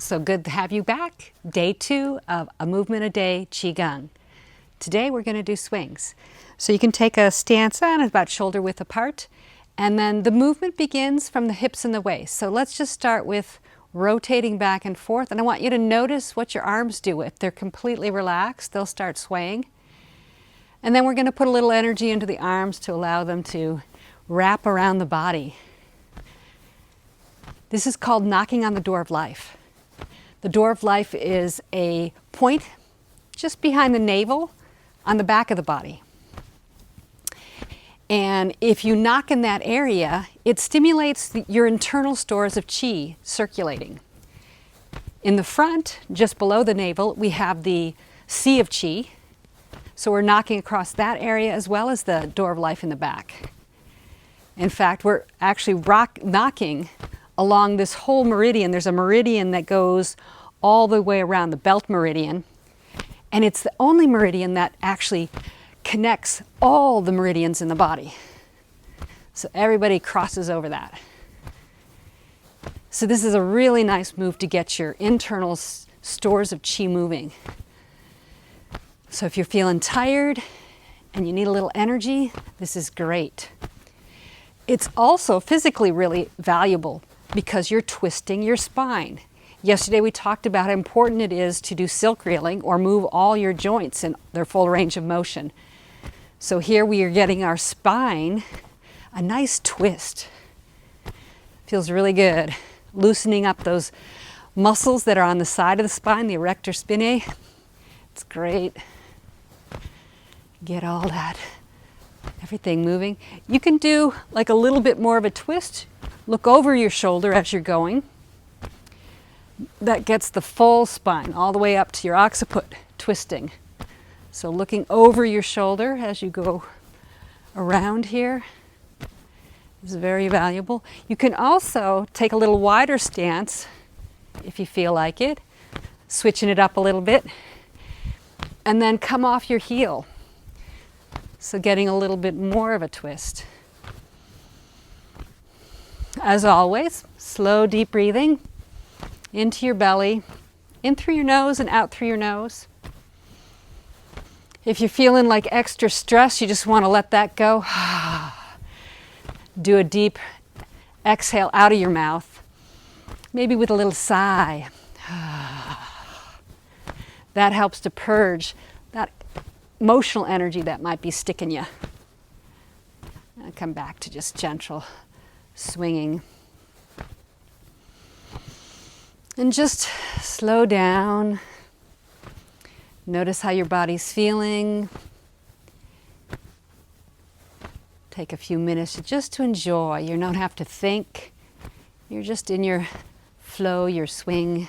So good to have you back. Day 2 of a movement a day Qigong. Today we're going to do swings. So you can take a stance on about shoulder width apart, and then the movement begins from the hips and the waist. So let's just start with rotating back and forth, and I want you to notice what your arms do. If they're completely relaxed, they'll start swaying. And then we're going to put a little energy into the arms to allow them to wrap around the body. This is called knocking on the door of life. The door of life is a point just behind the navel on the back of the body. And if you knock in that area, it stimulates your internal stores of qi circulating. In the front, just below the navel, we have the sea of qi. So we're knocking across that area as well as the door of life in the back. In fact, we're actually knocking along this whole meridian. There's a meridian that goes all the way around, the belt meridian. And it's the only meridian that actually connects all the meridians in the body. So everybody crosses over that. So this is a really nice move to get your internal stores of qi moving. So if you're feeling tired and you need a little energy, this is great. It's also physically really valuable because you're twisting your spine. Yesterday we talked about how important it is to do silk reeling or move all your joints in their full range of motion. So here we are getting our spine a nice twist. Feels really good. Loosening up those muscles that are on the side of the spine, the erector spinae. It's great. Get all that, everything moving. You can do like a little bit more of a twist. Look over your shoulder as you're going. That gets the full spine all the way up to your occiput, twisting. So looking over your shoulder as you go around here is very valuable. You can also take a little wider stance if you feel like it, switching it up a little bit, and then come off your heel. So getting a little bit more of a twist. As always, slow, deep breathing into your belly, in through your nose and out through your nose. If you're feeling like extra stress, you just want to let that go. Do a deep exhale out of your mouth, maybe with a little sigh. That helps to purge that emotional energy that might be sticking you. And come back to just gentle swinging. And just slow down. Notice how your body's feeling. Take a few minutes just to enjoy. You don't have to think. You're just in your flow, your swing.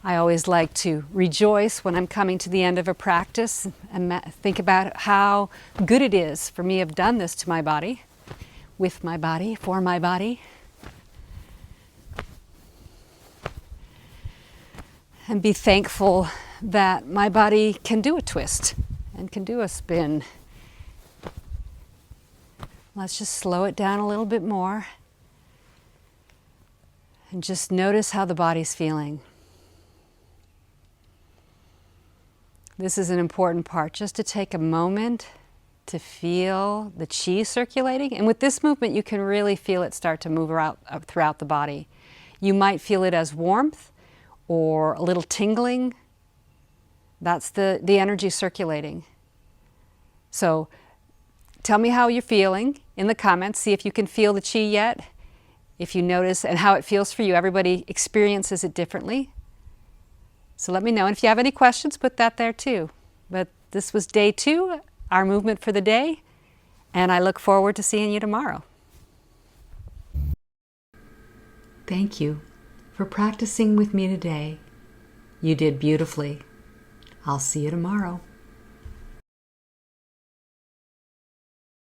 I always like to rejoice when I'm coming to the end of a practice and think about how good it is for me to have done this to my body, with my body, for my body. And be thankful that my body can do a twist and can do a spin. Let's just slow it down a little bit more and just notice how the body's feeling. This is an important part, just to take a moment to feel the qi circulating. And with this movement, you can really feel it start to move around, throughout the body. You might feel it as warmth or a little tingling. That's the energy circulating. So tell me how you're feeling in the comments. See if you can feel the qi yet. If you notice and how it feels for you. Everybody experiences it differently. So let me know. And if you have any questions, put that there too. But this was day 2, our movement for the day, and I look forward to seeing you tomorrow. Thank you for practicing with me today. You did beautifully. I'll see you tomorrow.